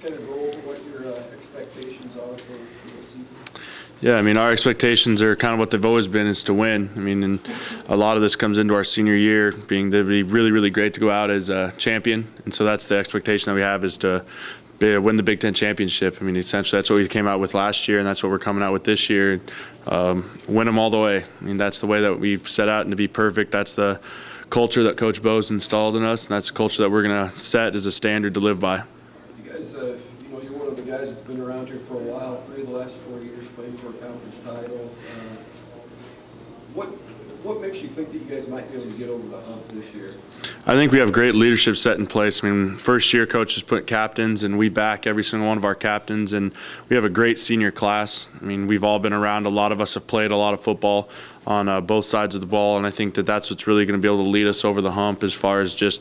kind of go over what your expectations are for the season? Yeah, I mean, our expectations are kind of what they've always been, is to win. I mean, and a lot of this comes into our senior year, being to be really, really great to go out as a champion. And so that's the expectation that we have, is to win the Big Ten championship. I mean, essentially that's what we came out with last year, and that's what we're coming out with this year. Win them all the way. I mean, that's the way that we've set out, and to be perfect, that's the culture that Coach Bo's installed in us, and that's the culture that we're going to set as a standard to live by. You guys, you're one of the guys that's been around here for a while, 3 of the last 4 years playing for a conference title. What makes you think that you guys might be able to get over the hump this year? I think we have great leadership set in place. I mean, first year coaches put captains, and we back every single one of our captains, and we have a great senior class. I mean, we've all been around. A lot of us have played a lot of football on both sides of the ball, and I think that that's what's really going to be able to lead us over the hump, as far as just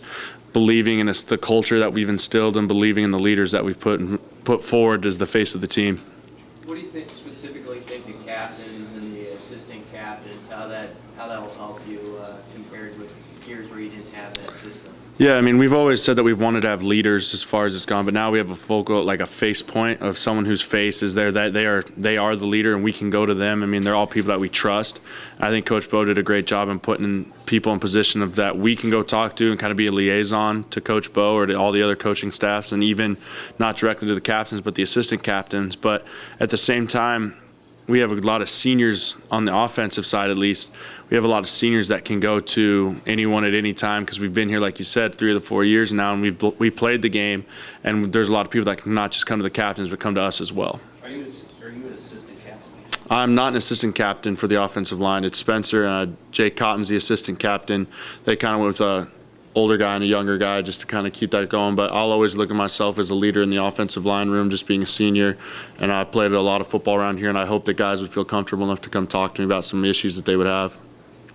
believing in the culture that we've instilled and believing in the leaders that we've put forward as the face of the team. What do you specifically think the captains and the assistant captains, how that will help you compared with years where you didn't have that system? Yeah, I mean, we've always said that we've wanted to have leaders as far as it's gone, but now we have a focal, like a face point of someone whose face is there, that they are the leader, and we can go to them. I mean, they're all people that we trust. I think Coach Bo did a great job in putting people in position of that we can go talk to and kind of be a liaison to Coach Bo or to all the other coaching staffs, and even not directly to the captains, but the assistant captains. But at the same time, we have a lot of seniors on the offensive side, at least. We have a lot of seniors that can go to anyone at any time, because we've been here, like you said, 3 of the 4 years now, and we've played the game. And there's a lot of people that can not just come to the captains, but come to us as well. Are you an assistant captain? I'm not an assistant captain for the offensive line. It's Spencer. Jake Cotton's the assistant captain. They kind of went with a older guy and a younger guy just to kind of keep that going. But I'll always look at myself as a leader in the offensive line room, just being a senior. And I've played a lot of football around here, and I hope that guys would feel comfortable enough to come talk to me about some issues that they would have.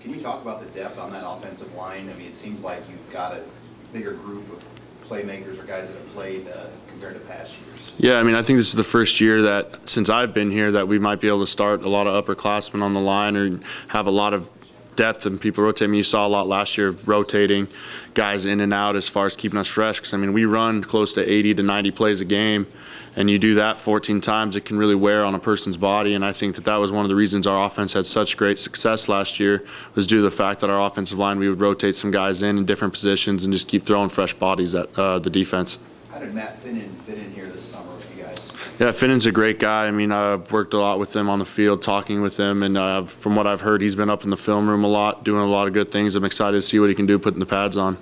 Can you talk about the depth on that offensive line? I mean, it seems like you've got a bigger group of playmakers or guys that have played compared to past years. Yeah, I mean, I think this is the first year that, since I've been here, that we might be able to start a lot of upperclassmen on the line, or have a lot of depth and people rotate. I mean, you saw a lot last year rotating guys in and out as far as keeping us fresh, because I mean, we run close to 80 to 90 plays a game, and you do that 14 times, it can really wear on a person's body. And I think that was one of the reasons our offense had such great success last year, was due to the fact that our offensive line, we would rotate some guys in different positions and just keep throwing fresh bodies at the defense. How did Matt Finnan fit in here this summer with you guys? Yeah, Finnan's a great guy. I mean, I've worked a lot with him on the field, talking with him, and from what I've heard, he's been up in the film room a lot, doing a lot of good things. I'm excited to see what he can do putting the pads on.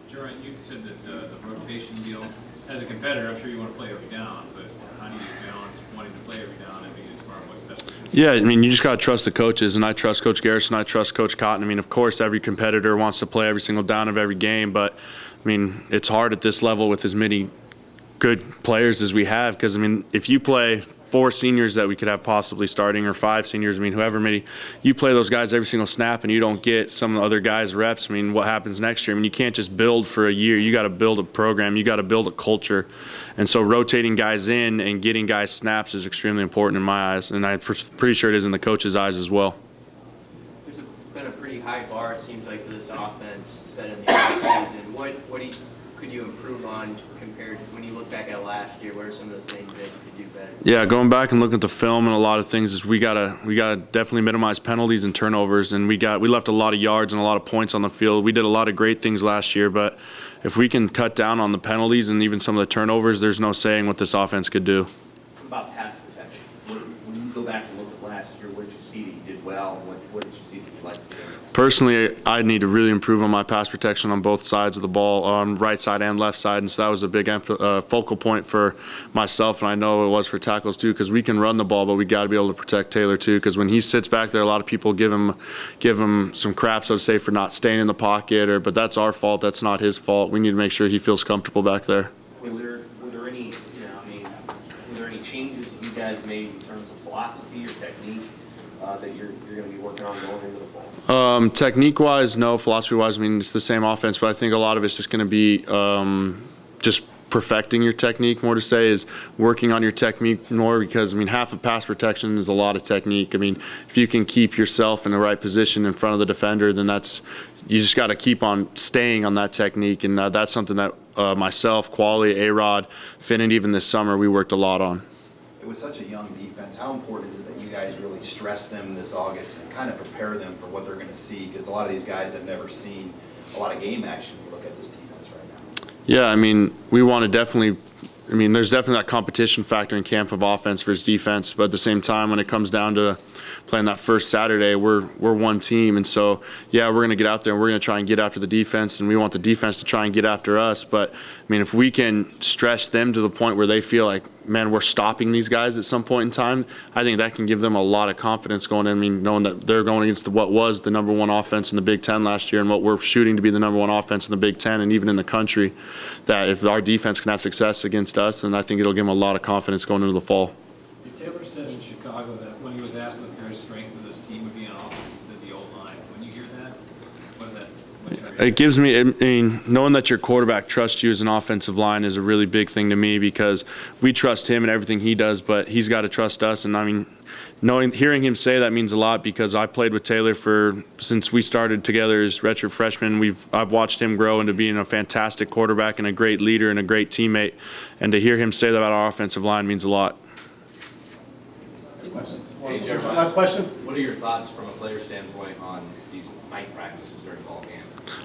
Jeremiah, you said that the rotation deal, as a competitor, I'm sure you want to play every down, but how do you balance wanting to play every down and being smart what best? Yeah, I mean, you just got to trust the coaches, and I trust Coach Garrison, I trust Coach Cotton. I mean, of course, every competitor wants to play every single down of every game, but, I mean, it's hard at this level with as many good players as we have, because I mean, if you play 4 seniors that we could have possibly starting, or 5 seniors, I mean, whoever many, you play those guys every single snap and you don't get some of the other guys reps, I mean, what happens next year? I mean, you can't just build for a year. You got to build a program, you got to build a culture. And so rotating guys in and getting guys snaps is extremely important in my eyes, and I'm pretty sure it is in the coach's eyes as well. There's been a pretty high bar, it seems like, for this offense set in the offseason. What could you improve on compared to when you look back at last year? What are some of the things that you could do better? Yeah, going back and looking at the film and a lot of things, is we gotta definitely minimize penalties and turnovers, and we left a lot of yards and a lot of points on the field. We did a lot of great things last year, but if we can cut down on the penalties and even some of the turnovers, there's no saying what this offense could do. What about pass protection? When you go back and look at last year, what did you see that you did well, and what did you see that you liked? Personally, I need to really improve on my pass protection on both sides of the ball, on right side and left side, and so that was a big focal point for myself, and I know it was for tackles too, because we can run the ball, but we got to be able to protect Taylor too, because when he sits back there, a lot of people give him some crap, so to say, for not staying in the pocket, but that's our fault. That's not his fault. We need to make sure he feels comfortable back there. Were there any changes that you guys made in terms of philosophy or technique that you're going to be working on going into the fall? Technique-wise, no. Philosophy-wise, I mean, it's the same offense, but I think a lot of it's just going to be just perfecting your technique, more to say, is working on your technique more, because, I mean, half of pass protection is a lot of technique. I mean, if you can keep yourself in the right position in front of the defender, then you just got to keep on staying on that technique, and that's something that myself, Quali, A-Rod, Finn, and even this summer, we worked a lot on. It was such a young defense. How important is it that you guys really stress them this August and kind of prepare them for what they're going to see? Because a lot of these guys have never seen a lot of game action when you look at this defense right now. Yeah, I mean, we want to definitely, I mean, there's definitely that competition factor in camp of offense versus defense, but at the same time, when it comes down to playing that first Saturday, we're one team, and so, yeah, we're going to get out there and we're going to try and get after the defense, and we want the defense to try and get after us. But, I mean, if we can stress them to the point where they feel like, man, we're stopping these guys at some point in time, I think that can give them a lot of confidence going in. I mean, knowing that they're going against what was the number one offense in the Big Ten last year and what we're shooting to be the number one offense in the Big Ten and even in the country, that if our defense can have success against us, then I think it'll give them a lot of confidence going into the fall. Taylor said in Chicago that when he was asked what the strength of this team would be on offense, he said the O-line. When you hear that, what is that? It gives me, I mean, knowing that your quarterback trusts you as an offensive line is a really big thing to me, because we trust him and everything he does, but he's got to trust us. And I mean, hearing him say that means a lot, because I played with Taylor since we started together as redshirt freshmen. I've watched him grow into being a fantastic quarterback and a great leader and a great teammate. And to hear him say that about our offensive line means a lot. Hey, Jeremiah. Last question? What are your thoughts from a player standpoint on these night practices during fall camp?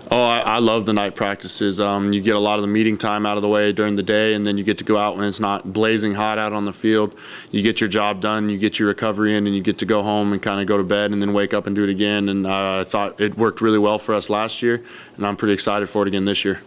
Oh, I love the night practices. You get a lot of the meeting time out of the way during the day, and then you get to go out when it's not blazing hot out on the field. You get your job done, you get your recovery in, and you get to go home and kind of go to bed and then wake up and do it again. And I thought it worked really well for us last year, and I'm pretty excited for it again this year.